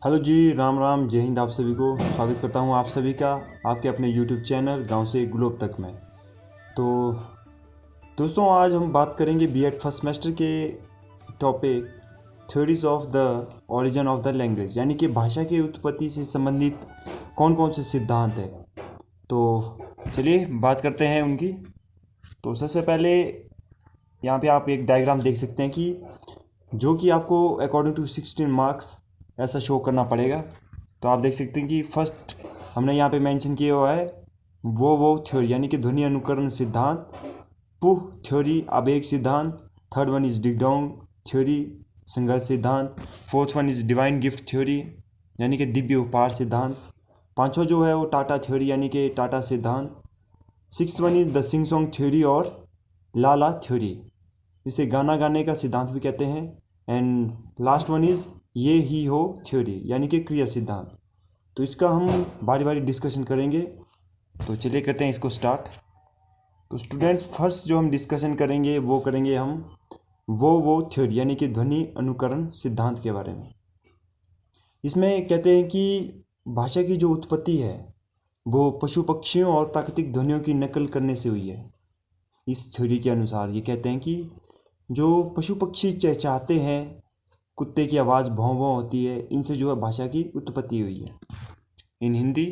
Hello जी, राम राम, जय हिंद। आप सभी को स्वागत करता हूं आप सभी का आपके अपने यूट्यूब चैनल गांव से ग्लोब तक में। तो दोस्तों, आज हम बात करेंगे बीएड फर्स्ट सेमेस्टर के topic theories of the origin of the language, यानी कि भाषा की उत्पत्ति से संबंधित कौन कौन से सिद्धांत हैं। तो चलिए बात करते हैं उनकी। तो सबसे पहले यहाँ पे आप एक डायग्राम देख सकते हैं कि जो कि आपको अकॉर्डिंग टू 16 मार्क्स ऐसा शो करना पड़ेगा। तो आप देख सकते हैं कि फर्स्ट हमने यहाँ पे मेंशन किया हुआ है वो थ्योरी, यानी कि ध्वनि अनुकरण सिद्धांत। पुह थ्योरी, आवेग सिद्धांत। थर्ड वन इज डिगडोंग थ्योरी, संघर्ष सिद्धांत। Fourth one is divine gift theory, यानी कि दिव्य उपहार सिद्धांत। पांचवा जो है वो टाटा थ्योरी, यानी कि टाटा सिद्धांत। Sixth one is the sing song theory और लाला थ्योरी, इसे गाना गाने का सिद्धांत भी कहते हैं। एंड लास्ट वन इज ये ही हो थ्योरी, यानी कि क्रिया सिद्धांत। तो इसका हम बारी बारी डिस्कशन करेंगे। तो चलिए करते हैं इसको स्टार्ट। तो स्टूडेंट्स, फर्स्ट जो हम डिस्कशन करेंगे वो करेंगे हम वो थ्योरी, यानी कि ध्वनि अनुकरण सिद्धांत के बारे में। इसमें कहते हैं कि भाषा की जो उत्पत्ति है वो पशु पक्षियों और प्राकृतिक ध्वनियों की नकल करने से हुई है। इस थ्योरी के अनुसार ये कहते हैं कि जो पशु पक्षी चहचहाते हैं, कुत्ते की आवाज़ भौं भौं होती है, इनसे जो है भाषा की उत्पत्ति हुई है। इन हिंदी,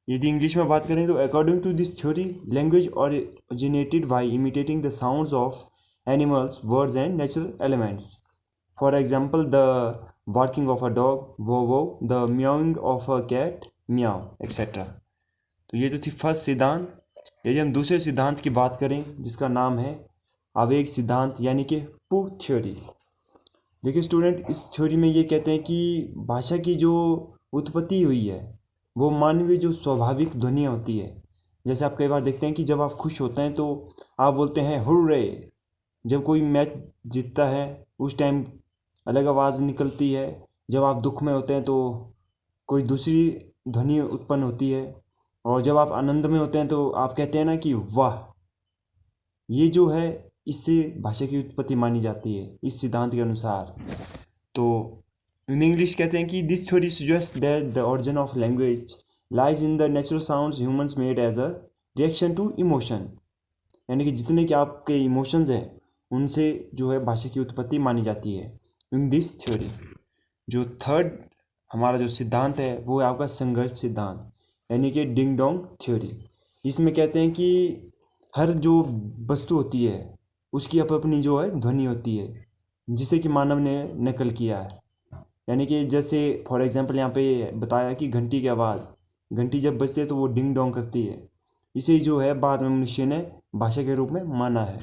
यदि इंग्लिश में बात करें तो according to this theory language originated by imitating the sounds of animals, words and natural elements. For example, the barking of a dog, wow wow, the meowing of a cat, meow, etc. तो ये तो थी first सिद्धांत। यदि हम दूसरे सिद्धांत की बात करें जिसका नाम है आवेग सिद्धांत, यानी कि पू थ्योरी। देखिए स्टूडेंट, इस थ्योरी में ये कहते हैं कि भाषा की जो उत्पत्ति हुई है वो मानवीय जो स्वाभाविक ध्वनियाँ होती है। जैसे आप कई बार देखते हैं कि जब आप खुश होते हैं तो आप बोलते हैं हुर्रे। जब कोई मैच जीतता है उस टाइम अलग आवाज़ निकलती है। जब आप दुख में होते हैं तो कोई दूसरी ध्वनि उत्पन्न होती है। और जब आप आनंद में होते हैं तो आप कहते हैं ना कि वाह। ये जो है, इससे भाषा की उत्पत्ति मानी जाती है इस सिद्धांत के अनुसार। तो इन इंग्लिश कहते हैं कि this theory suggest that the origin of language lies in the natural sounds humans made as a reaction to emotion, यानी कि जितने कि आपके इमोशंस हैं उनसे जो है भाषा की उत्पत्ति मानी जाती है इन दिस थ्योरी। जो थर्ड हमारा जो सिद्धांत है वो है आपका संघर्ष सिद्धांत, यानी कि डिंग डोंग थ्योरी। इसमें कहते हैं कि हर जो वस्तु होती है उसकी अपनी जो है ध्वनि होती है जिसे कि मानव ने नकल किया है। यानी कि जैसे फॉर एग्जांपल यहाँ पे बताया कि घंटी की आवाज़, घंटी जब बजती है तो वो डिंग डोंग करती है। इसे जो है बाद में मनुष्य ने भाषा के रूप में माना है।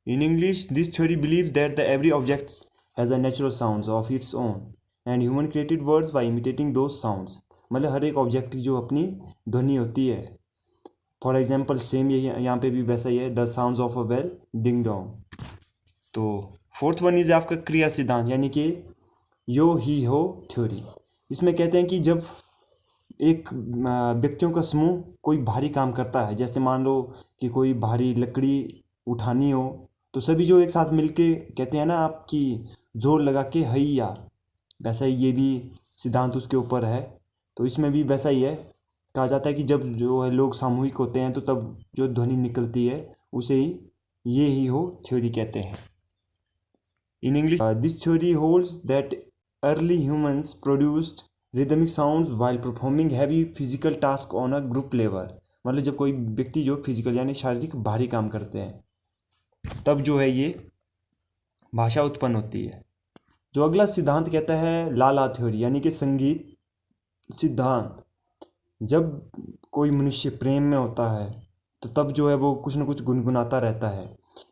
In English this theory believes that the every object has a natural sounds of its own and human created words by imitating those sounds. मतलब हर एक ऑब्जेक्ट की जो अपनी ध्वनि होती है। फॉर एग्जाम्पल सेम यही यहाँ पे भी वैसा ही है, the sounds of a bell ding dong. तो फोर्थ वन इज आपका क्रिया सिद्धांत, यानी कि यो ही हो थ्योरी। इसमें कहते हैं कि जब एक व्यक्तियों का समूह कोई भारी काम करता है, जैसे मान लो कि कोई भारी लकड़ी उठानी हो, तो सभी जो एक साथ मिलके कहते हैं ना आपकी जोर लगा के हैया, वैसा ही ये भी सिद्धांत उसके ऊपर है। तो इसमें भी वैसा ही है, कहा जाता है कि जब जो है लोग सामूहिक होते हैं तो तब जो ध्वनि निकलती है उसे ही ये ही हो थ्योरी कहते हैं। In English this theory holds that early humans produced rhythmic sounds while performing heavy physical task on a group level. मतलब जब कोई व्यक्ति जो फिजिकल यानी शारीरिक भारी काम करते हैं तब जो है ये भाषा उत्पन्न होती है। जो अगला सिद्धांत कहता है लाला थ्योरी, यानी कि संगीत सिद्धांत। जब कोई मनुष्य प्रेम में होता है तो तब जो है वो कुछ न कुछ गुनगुनाता रहता है।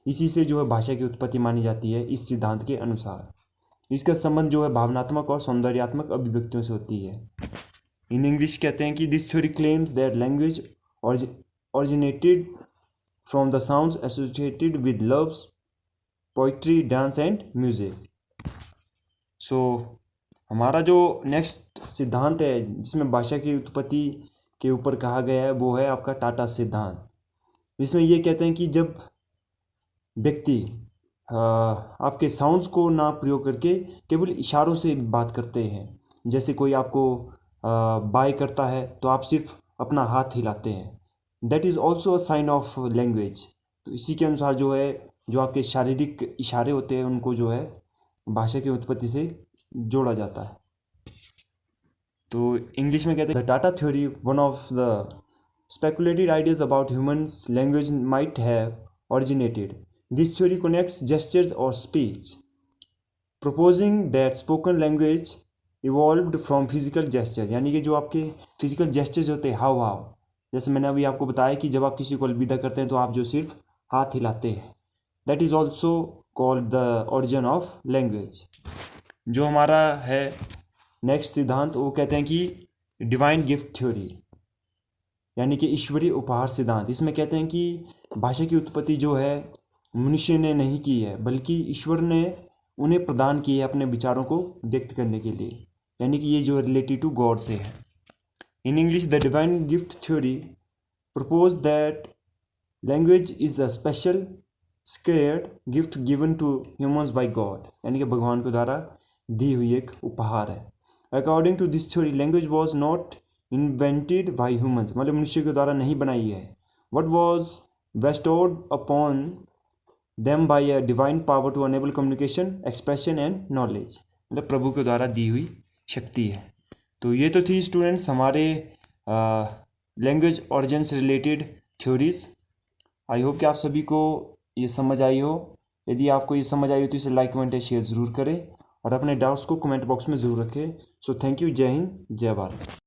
इसी से जो है भाषा की उत्पत्ति मानी जाती है इस सिद्धांत के अनुसार। इसका संबंध जो है भावनात्मक और सौंदर्यात्मक अभिव्यक्तियों से होती है। इन इंग्लिश कहते हैं कि this theory claims that language originated from the sounds associated with loves poetry dance and music. So हमारा जो नेक्स्ट सिद्धांत है जिसमें भाषा की उत्पत्ति के ऊपर कहा गया है वो है आपका टाटा सिद्धांत। इसमें ये कहते हैं कि जब व्यक्ति आपके साउंड्स को ना प्रयोग करके केवल इशारों से बात करते हैं जैसे कोई आपको बाय करता है तो आप सिर्फ अपना हाथ हिलाते हैं, that is also a sign of language. तो इसी के अनुसार जो है, जो आपके शारीरिक इशारे होते हैं उनको जो है भाषा की उत्पत्ति से जोड़ा जाता है। तो इंग्लिश में कहते हैं the Tata theory, one of the speculated ideas about humans language might have originated. This theory connects gestures or speech, proposing that spoken language evolved from physical gesture। यानी कि जो आपके फिजिकल जेस्चर्स होते हैं, हाव हाव, जैसे मैंने अभी आपको बताया कि जब आप किसी को अलविदा करते हैं तो आप जो सिर्फ हाथ हिलाते हैं, that is also called the origin of language. जो हमारा है नेक्स्ट सिद्धांत, वो कहते हैं कि डिवाइन गिफ्ट थ्योरी, यानी कि ईश्वरीय उपहार सिद्धांत। इसमें कहते हैं कि भाषा की उत्पत्ति जो है मनुष्य ने नहीं की है, बल्कि ईश्वर ने उन्हें प्रदान की है अपने विचारों को व्यक्त करने के लिए, यानी कि ये जो रिलेटेड टू गॉड से है। In English the divine gift theory propose that language is a special sacred gift given to humans by God, यानी कि भगवान के द्वारा दी हुई एक उपहार है। According to this theory language was not invented by humans, मतलब मनुष्य के द्वारा नहीं बनाई है। What was bestowed upon them by a divine power to enable communication, expression and knowledge, मतलब प्रभु के द्वारा दी हुई शक्ति है। तो ये तो थी स्टूडेंट्स हमारे लैंग्वेज ऑरिजिन से रिलेटेड थ्योरीज। आई होप कि आप सभी को ये समझ आई हो। यदि आपको ये समझ आई हो तो इसे लाइक, कमेंट या शेयर ज़रूर करें और अपने डाउट्स को कमेंट बॉक्स में ज़रूर रखें। So thank you. जय हिंद, जय भारत।